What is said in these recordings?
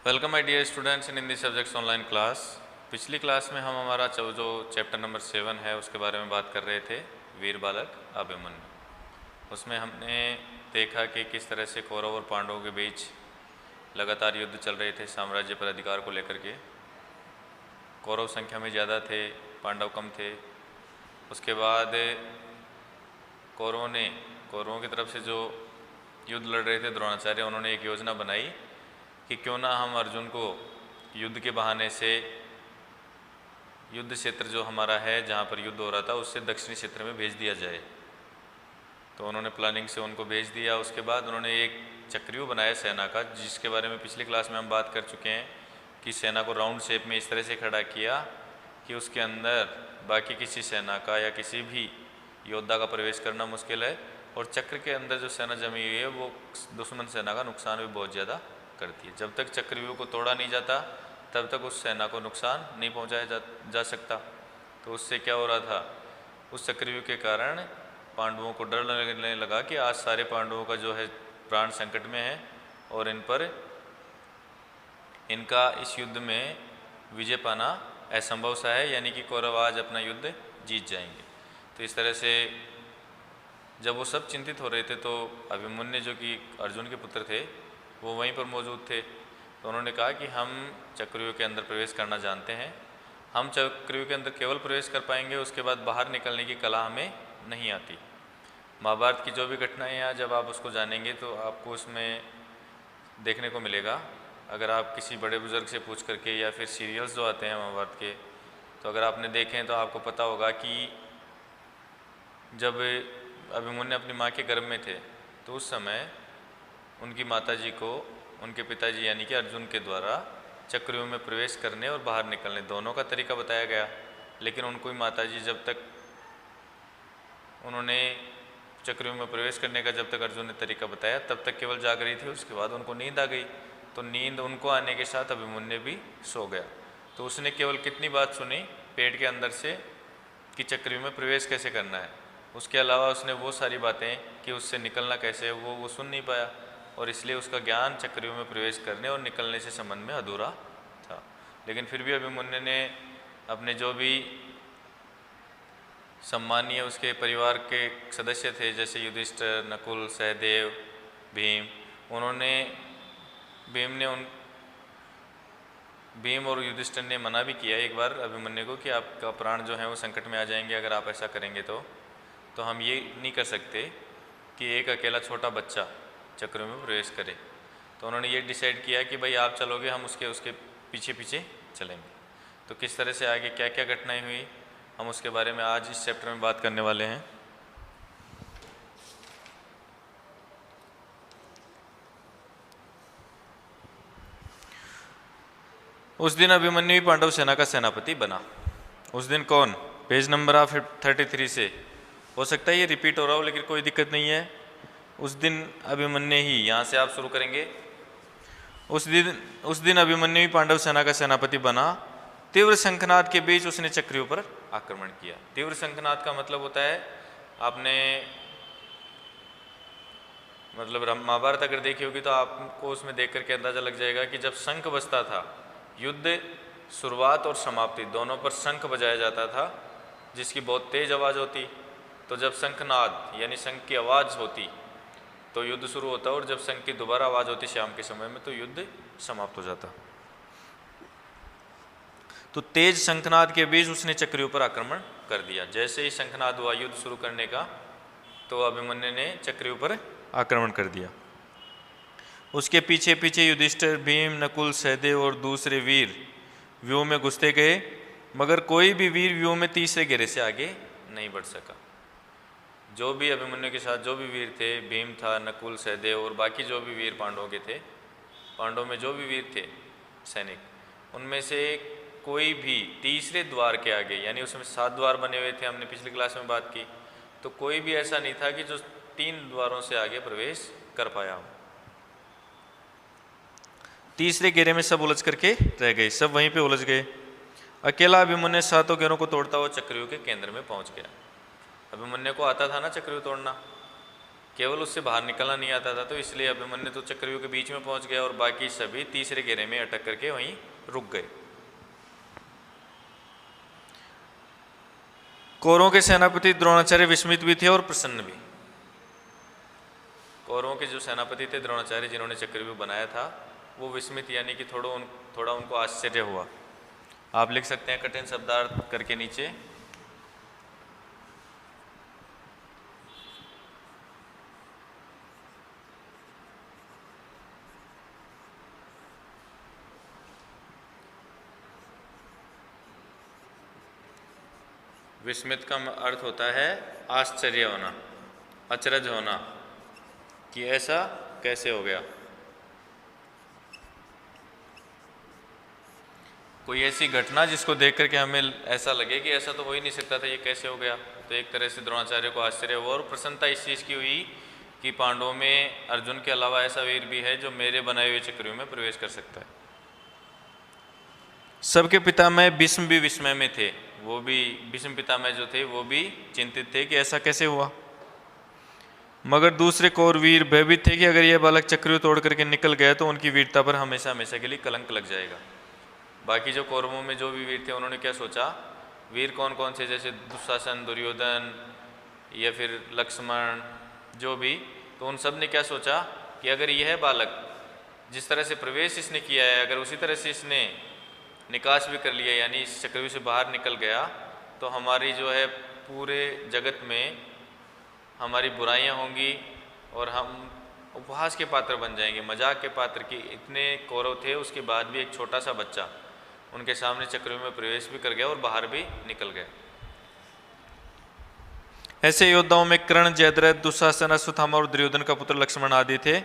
Welcome my dear students in Hindi subjects online class. पिछली class में हम हमारा जो चैप्टर नंबर 7 है उसके बारे में बात कर रहे थे, वीर बालक अभिमन्यु। उसमें हमने देखा कि किस तरह से कौरव और पांडवों के बीच लगातार युद्ध चल रहे थे साम्राज्य पर अधिकार को लेकर के। कौरव संख्या में ज़्यादा थे, पांडव कम थे। उसके बाद कौरवों की तरफ से जो युद्ध लड़ रहे थे द्रोणाचार्य, उन्होंने एक योजना बनाई कि क्यों ना हम अर्जुन को युद्ध के बहाने से युद्ध क्षेत्र जो हमारा है जहाँ पर युद्ध हो रहा था उससे दक्षिणी क्षेत्र में भेज दिया जाए। तो उन्होंने प्लानिंग से उनको भेज दिया। उसके बाद उन्होंने एक चक्रव्यूह बनाया सेना का, जिसके बारे में पिछली क्लास में हम बात कर चुके हैं कि सेना को राउंड शेप में इस तरह से खड़ा किया कि उसके अंदर बाकी किसी सेना का या किसी भी योद्धा का प्रवेश करना मुश्किल है, और चक्र के अंदर जो सेना जमी हुई है वो दुश्मन सेना का नुकसान भी बहुत ज़्यादा करती है। जब तक चक्रव्यूह को तोड़ा नहीं जाता तब तक उस सेना को नुकसान नहीं पहुंचाया जा सकता। तो उससे क्या हो रहा था, उस चक्रव्यूह के कारण पांडवों को डर लगने लगा कि आज सारे पांडवों का जो है प्राण संकट में है और इनका इस युद्ध में विजय पाना असंभव सा है, यानी कि कौरव आज अपना युद्ध जीत जाएंगे। तो इस तरह से जब वो सब चिंतित हो रहे थे तो अभिमन्यु जो कि अर्जुन के पुत्र थे वो वहीं पर मौजूद थे। तो उन्होंने कहा कि हम चक्रव्यूह के अंदर प्रवेश करना जानते हैं, हम चक्रव्यूह के अंदर केवल प्रवेश कर पाएंगे, उसके बाद बाहर निकलने की कला हमें नहीं आती। महाभारत की जो भी घटनाएं हैं जब आप उसको जानेंगे तो आपको उसमें देखने को मिलेगा। अगर आप किसी बड़े बुजुर्ग से पूछ करके या फिर सीरियल्स जो आते हैं महाभारत के, तो अगर आपने देखें तो आपको पता होगा कि जब अभिमन्यु अपनी माँ के गर्भ में थे तो उस समय उनकी माताजी को उनके पिताजी यानी कि अर्जुन के द्वारा चक्रव्यूह में प्रवेश करने और बाहर निकलने दोनों का तरीका बताया गया। लेकिन उनको माताजी जब तक उन्होंने चक्रव्यूह में प्रवेश करने का जब तक अर्जुन ने तरीका बताया तब तक केवल जाग रही थी। उसके बाद उनको नींद आ गई, तो नींद उनको आने के साथ अभिमन्यु भी सो गया। तो उसने केवल कितनी बात सुनी पेट के अंदर से कि चक्रव्यूह में प्रवेश कैसे करना है, उसके अलावा उसने वो सारी बातें कि उससे निकलना कैसे है वो सुन नहीं पाया, और इसलिए उसका ज्ञान चक्रव्यूह में प्रवेश करने और निकलने से संबंध में अधूरा था। लेकिन फिर भी अभिमन्यु ने अपने जो भी सम्मानीय उसके परिवार के सदस्य थे जैसे युधिष्ठिर, नकुल, सहदेव, भीम, भीम और युधिष्ठिर ने मना भी किया एक बार अभिमन्यु को कि आपका प्राण जो है वो संकट में आ जाएंगे अगर आप ऐसा करेंगे। तो हम ये नहीं कर सकते कि एक अकेला छोटा बच्चा चक्रव्यूह में प्रवेश करे। तो उन्होंने ये डिसाइड किया कि भाई आप चलोगे, हम उसके पीछे पीछे चलेंगे। तो किस तरह से आगे क्या क्या घटनाएं हुई हम उसके बारे में आज इस चैप्टर में बात करने वाले हैं। उस दिन अभिमन्यु पांडव सेना का सेनापति बना। उस दिन कौन, पेज नंबर आप 33 से, हो सकता है ये रिपीट हो रहा हो लेकिन कोई दिक्कत नहीं है। उस दिन अभिमन्यु ही, यहाँ से आप शुरू करेंगे। उस दिन अभिमन्यु पांडव सेना का सेनापति बना। तीव्र शंखनाद के बीच उसने चक्रव्यूह पर आक्रमण किया। तीव्र शंखनाद का मतलब होता है, आपने मतलब महाभारत अगर देखी होगी तो आपको उसमें देख करके अंदाजा लग जाएगा कि जब शंख बजता था, युद्ध शुरुआत और समाप्ति दोनों पर शंख बजाया जाता था जिसकी बहुत तेज आवाज़ होती। तो जब शंखनाद यानी शंख की आवाज़ होती तो युद्ध शुरू होता, और जब शंख की दोबारा आवाज़ होती शाम के समय में तो युद्ध समाप्त हो जाता। तो तेज शंखनाद के बीच उसने चक्रव्यूह पर आक्रमण कर दिया। जैसे ही शंखनाद हुआ युद्ध शुरू करने का तो अभिमन्यु ने चक्रव्यूह पर आक्रमण कर दिया। उसके पीछे पीछे युधिष्ठिर, भीम, नकुल, सहदेव और दूसरे वीर व्यूह में घुसते गए, मगर कोई भी वीर व्यूह में तीसरे घेरे से आगे नहीं बढ़ सका। जो भी अभिमन्यु के साथ जो भी वीर थे, भीम था, नकुल, सहदेव और बाकी जो भी वीर पांडवों के थे, पांडवों में जो भी वीर थे सैनिक, उनमें से कोई भी तीसरे द्वार के आगे, यानी उसमें 7 द्वार बने हुए थे, हमने पिछली क्लास में बात की, तो कोई भी ऐसा नहीं था कि जो 3 द्वारों से आगे प्रवेश कर पाया हो। तीसरे घेरे में सब उलझ करके रह गए, सब वहीं पे उलझ गए। अकेला अभिमन्यु 7 घेरों को तोड़ता हुआ चक्रव्यूह के केंद्र में पहुंच गया। अभिमन्यु को आता था ना चक्रव्यूह तोड़ना, केवल उससे बाहर निकलना नहीं आता था, तो इसलिए अभिमन्यु तो चक्रव्यूह के बीच में पहुंच गया और बाकी सभी तीसरे घेरे में अटक करके वहीं रुक गए। कौरवों के सेनापति द्रोणाचार्य विस्मित भी थे और प्रसन्न भी। कौरवों के जो सेनापति थे द्रोणाचार्य, जिन्होंने चक्रव्यूह बनाया था, वो विस्मित यानी कि थोड़ा उनको आश्चर्य हुआ। आप लिख सकते हैं कठिन शब्दार्थ करके नीचे। विस्मित का अर्थ होता है आश्चर्य होना, अचरज होना कि ऐसा कैसे हो गया। कोई ऐसी घटना जिसको देख करके हमें ऐसा लगे कि ऐसा तो हो ही नहीं सकता था, ये कैसे हो गया। तो एक तरह से द्रोणाचार्य को आश्चर्य हुआ और प्रसन्नता इस चीज़ की हुई कि पांडवों में अर्जुन के अलावा ऐसा वीर भी है जो मेरे बनाए हुए चक्रव्यूह में प्रवेश कर सकता है। सबके पितामह भीष्म भी विस्मय में थे। वो भी भीष्म पितामह जो थे वो भी चिंतित थे कि ऐसा कैसे हुआ। मगर दूसरे कौरव वीर भयभीत थे कि अगर यह बालक चक्रव्यूह तोड़ करके निकल गया तो उनकी वीरता पर हमेशा हमेशा के लिए कलंक लग जाएगा। बाकी जो कौरवों में जो भी वीर थे उन्होंने क्या सोचा, वीर कौन कौन से, जैसे दुशासन, दुर्योधन या फिर लक्ष्मण जो भी, तो उन सब ने क्या सोचा कि अगर यह बालक जिस तरह से प्रवेश इसने किया है, अगर उसी तरह से इसने निकास भी कर लिया यानी इस चक्रव्यूह से बाहर निकल गया, तो हमारी जो है पूरे जगत में हमारी बुराइयां होंगी और हम उपहास के पात्र बन जाएंगे, मजाक के पात्र की। इतने कौरव थे उसके बाद भी एक छोटा सा बच्चा उनके सामने चक्रव्यूह में प्रवेश भी कर गया और बाहर भी निकल गया। ऐसे योद्धाओं में कर्ण, जयद्रथ, दुशासन, अश्वत्थामा और दुर्योधन का पुत्र लक्ष्मण आदि थे।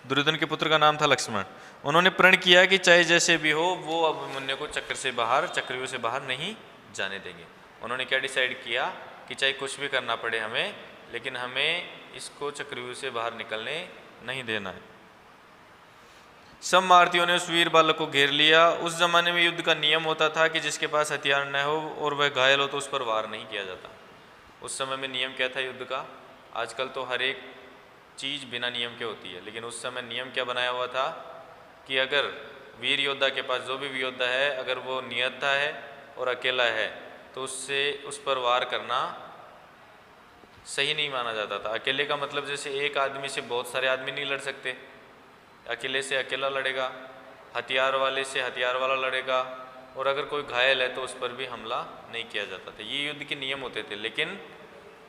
दुर्योधन के पुत्र का नाम था लक्ष्मण। उन्होंने प्रण किया कि चाहे जैसे भी हो वो अभिमन्यु को चक्रव्यूह से बाहर नहीं जाने देंगे। उन्होंने क्या डिसाइड किया कि चाहे कुछ भी करना पड़े हमें, लेकिन हमें इसको चक्रव्यूह से बाहर निकलने नहीं देना है। सब महारथियों ने उस वीर बालक को घेर लिया। उस जमाने में युद्ध का नियम होता था कि जिसके पास हथियार न हो और वह घायल हो तो उस पर वार नहीं किया जाता। उस समय में नियम क्या था युद्ध का? आजकल तो हर एक चीज़ बिना नियम के होती है, लेकिन उस समय नियम क्या बनाया हुआ था कि अगर वीर योद्धा के पास, जो भी योद्धा है, अगर वो निहत्था है और अकेला है तो उस पर वार करना सही नहीं माना जाता था। अकेले का मतलब जैसे एक आदमी से बहुत सारे आदमी नहीं लड़ सकते, अकेले से अकेला लड़ेगा, हथियार वाले से हथियार वाला लड़ेगा, और अगर कोई घायल है तो उस पर भी हमला नहीं किया जाता था। ये युद्ध के नियम होते थे। लेकिन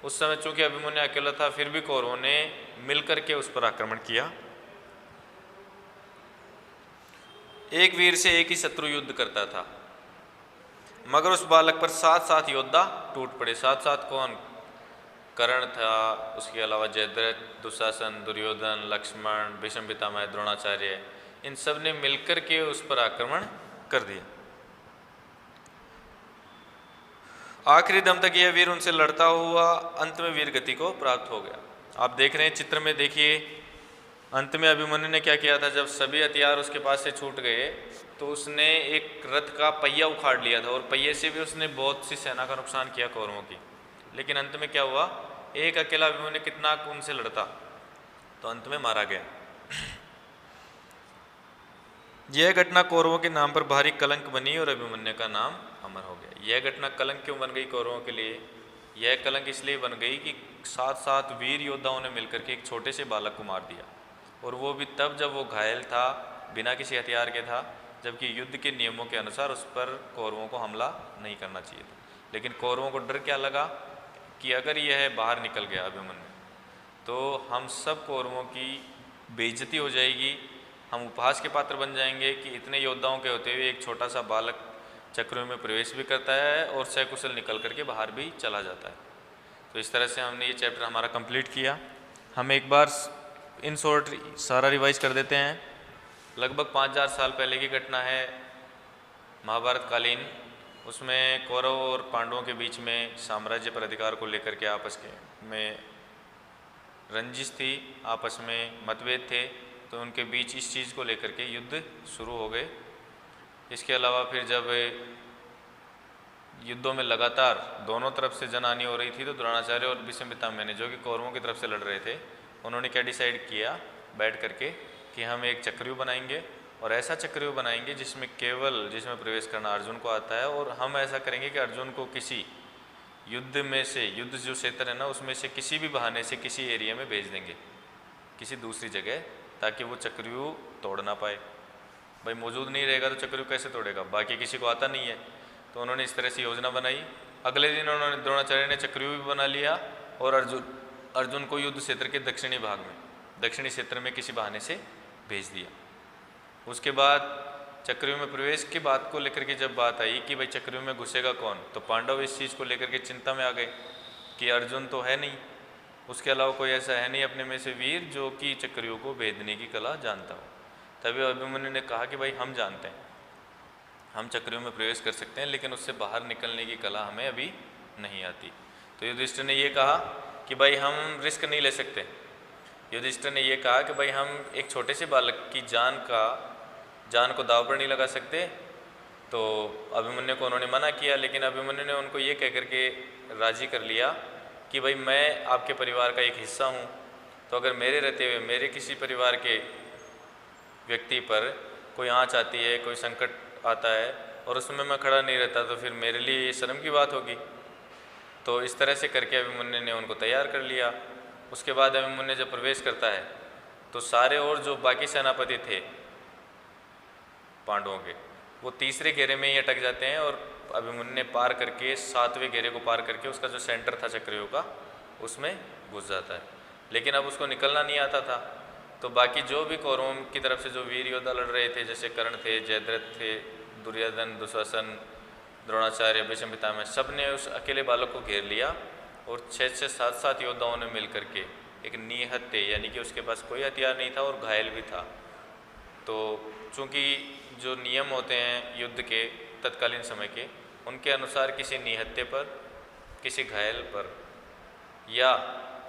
उस समय चूंकि अभिमन्यु अकेला था, फिर भी कौरवों ने मिलकर के उस पर आक्रमण किया। एक वीर से एक ही शत्रु युद्ध करता था, मगर उस बालक पर 7 योद्धा टूट पड़े। 7 कौन? कर्ण था, उसके अलावा जयद्रथ, दुशासन, दुर्योधन, लक्ष्मण, भीष्म पितामह, द्रोणाचार्य, इन सब ने मिलकर के उस पर आक्रमण कर दिया। आखिरी दम तक यह वीर उनसे लड़ता हुआ अंत में वीर गति को प्राप्त हो गया। आप देख रहे हैं चित्र में, देखिए अंत में अभिमन्यु ने क्या किया था। जब सभी हथियार उसके पास से छूट गए तो उसने एक रथ का पहिया उखाड़ लिया था और पहिए से भी उसने बहुत सी सेना का नुकसान किया कौरवों की। लेकिन अंत में क्या हुआ, एक अकेला अभिमन्यु कितना उनसे लड़ता, तो अंत में मारा गया। यह घटना कौरवों के नाम पर भारी कलंक बनी और अभिमन्यु का नाम अमर हो गया। यह घटना कलंक क्यों बन गई कौरवों के लिए? यह कलंक इसलिए बन गई कि 7 वीर योद्धाओं ने मिलकर के एक छोटे से बालक को मार दिया, और वो भी तब जब वो घायल था, बिना किसी हथियार के था, जबकि युद्ध के नियमों के अनुसार उस पर कौरवों को हमला नहीं करना चाहिए था। लेकिन कौरवों को डर क्या लगा कि अगर यह बाहर निकल गया अभिमन्यु तो हम सब कौरवों की बेइज्जती हो जाएगी, हम उपहास के पात्र बन जाएंगे कि इतने योद्धाओं के होते हुए एक छोटा सा बालक चक्रव्यूह में प्रवेश भी करता है और सकुशल निकल करके बाहर भी चला जाता है। तो इस तरह से हमने ये चैप्टर हमारा कंप्लीट किया। हम एक बार इन शॉर्ट सारा रिवाइज कर देते हैं। लगभग 5000 साल पहले की घटना है, महाभारत कालीन। उसमें कौरव और पांडवों के बीच में साम्राज्य पर अधिकार को लेकर के आपस में रंजिश थी, आपस में मतभेद थे, तो उनके बीच इस चीज़ को लेकर के युद्ध शुरू हो गए। इसके अलावा फिर जब युद्धों में लगातार दोनों तरफ से जनहानि हो रही थी, तो द्रोणाचार्य और भीष्म पितामह ने, जो कि कौरवों की तरफ से लड़ रहे थे, उन्होंने क्या डिसाइड किया बैठ करके कि हम एक चक्रव्यूह बनाएंगे और ऐसा चक्रव्यूह बनाएंगे जिसमें प्रवेश करना अर्जुन को आता है, और हम ऐसा करेंगे कि अर्जुन को किसी युद्ध में से, युद्ध जो क्षेत्र है ना उसमें से किसी भी बहाने से किसी एरिया में भेज देंगे, किसी दूसरी जगह, ताकि वो चक्रव्यूह तोड़ ना पाए। भाई मौजूद नहीं रहेगा तो चक्रव्यूह कैसे तोड़ेगा, बाकी किसी को आता नहीं है। तो उन्होंने इस तरह से योजना बनाई। अगले दिन उन्होंने द्रोणाचार्य ने चक्रव्यूह भी बना लिया और अर्जुन को युद्ध क्षेत्र के दक्षिणी भाग में, दक्षिणी क्षेत्र में किसी बहाने से भेज दिया। उसके बाद चक्रव्यूह में प्रवेश की बात को लेकर के जब बात आई कि भाई चक्रव्यूह में घुसेगा कौन, तो पांडव इस चीज़ को लेकर के चिंता में आ गए कि अर्जुन तो है नहीं, उसके अलावा कोई ऐसा है नहीं अपने में से वीर जो कि चक्रव्यूह को भेदने की कला जानता हो। तभी अभिमन्यु ने कहा कि भाई हम जानते हैं, हम चक्रव्यूह में प्रवेश कर सकते हैं, लेकिन उससे बाहर निकलने की कला हमें अभी नहीं आती। तो युधिष्ठिर ने ये कहा कि भाई हम रिस्क नहीं ले सकते। युधिष्ठिर ने ये कहा कि भाई हम एक छोटे से बालक की जान को दाव पर नहीं लगा सकते। तो अभिमन्यु को उन्होंने मना किया, लेकिन अभिमन्यु ने उनको ये कह करके राजी कर लिया कि भाई मैं आपके परिवार का एक हिस्सा हूँ, तो अगर मेरे रहते हुए मेरे किसी परिवार के व्यक्ति पर कोई आँच आती है, कोई संकट आता है और उसमें मैं खड़ा नहीं रहता तो फिर मेरे लिए ये शर्म की बात होगी। तो इस तरह से करके अभिमन्यु ने उनको तैयार कर लिया। उसके बाद अभिमन्यु जब प्रवेश करता है तो सारे और जो बाकी सेनापति थे पांडवों के, वो तीसरे घेरे में ही अटक जाते हैं और अभिमन्यु ने पार करके 7वें घेरे को पार करके उसका जो सेंटर था चक्रव्यूह का उसमें घुस जाता है। लेकिन अब उसको निकलना नहीं आता था। तो बाकी जो भी कौरवों की तरफ से जो वीर योद्धा लड़ रहे थे, जैसे कर्ण थे, जयद्रथ थे, दुर्योधन, दुशासन, द्रोणाचार्य, भीष्म पितामह, सब ने उस अकेले बालक को घेर लिया और 6-6, 7-7 योद्धाओं ने मिल करके एक निहत्थे, यानी कि उसके पास कोई हथियार नहीं था और घायल भी था। तो चूँकि जो नियम होते हैं युद्ध के तत्कालीन समय के, उनके अनुसार किसी निहत्थे पर, किसी घायल पर या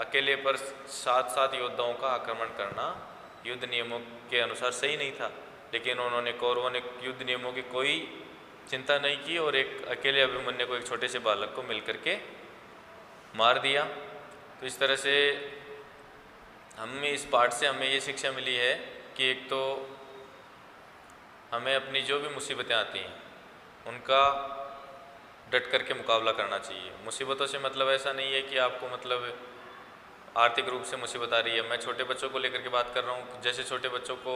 अकेले पर 7-7 योद्धाओं का आक्रमण करना युद्ध नियमों के अनुसार सही नहीं था। लेकिन उन्होंने, कौरवों ने युद्ध नियमों की कोई चिंता नहीं की और एक अकेले अभिमन्यु को, एक छोटे से बालक को मिलकर के मार दिया। तो इस तरह से हमें इस पाठ से हमें ये शिक्षा मिली है कि एक तो हमें अपनी जो भी मुसीबतें आती हैं उनका डट करके मुकाबला करना चाहिए। मुसीबतों से मतलब ऐसा नहीं है कि आपको मतलब आर्थिक रूप से मुसीबत आ रही है। मैं छोटे बच्चों को लेकर के बात कर रहा हूँ। जैसे छोटे बच्चों को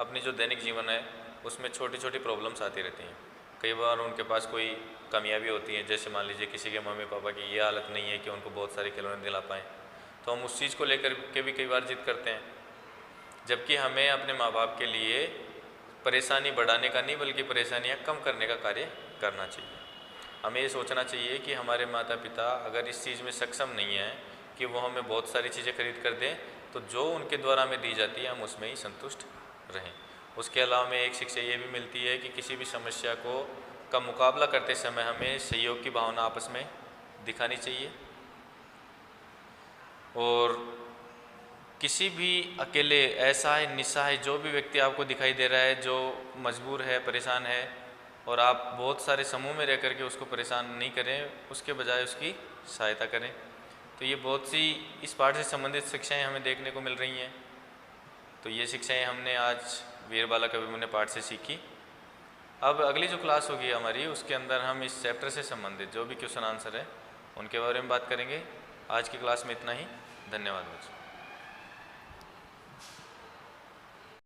अपनी जो दैनिक जीवन है उसमें छोटी छोटी प्रॉब्लम्स आती रहती हैं। कई बार उनके पास कोई कमियां भी होती हैं, जैसे मान लीजिए किसी के मम्मी पापा की ये हालत नहीं है कि उनको बहुत सारे खिलौने दिला पाएँ, तो हम उस चीज़ को लेकर के भी कई बार जिद करते हैं। जबकि हमें अपने माँ बाप के लिए परेशानी बढ़ाने का नहीं बल्कि परेशानियाँ कम करने का कार्य करना चाहिए। हमें ये सोचना चाहिए कि हमारे माता पिता अगर इस चीज़ में सक्षम नहीं है कि वो हमें बहुत सारी चीज़ें खरीद कर दें, तो जो उनके द्वारा हमें दी जाती है हम उसमें ही संतुष्ट रहें। उसके अलावा हमें एक शिक्षा ये भी मिलती है कि किसी भी समस्या का मुकाबला करते समय हमें सहयोग की भावना आपस में दिखानी चाहिए और किसी भी अकेले असहाय, निस्सहाय जो भी व्यक्ति आपको दिखाई दे रहा है जो मजबूर है, परेशान है, और आप बहुत सारे समूह में रह करके उसको परेशान नहीं करें, उसके बजाय उसकी सहायता करें। तो ये बहुत सी इस पाठ से संबंधित शिक्षाएं हमें देखने को मिल रही हैं। तो ये शिक्षाएं हमने आज वीर बालक अभिमन्यु पाठ से सीखी। अब अगली जो क्लास होगी हमारी, उसके अंदर हम इस चैप्टर से संबंधित जो भी क्वेश्चन आंसर है उनके बारे में बात करेंगे। आज की क्लास में इतना ही। धन्यवाद बच्चों।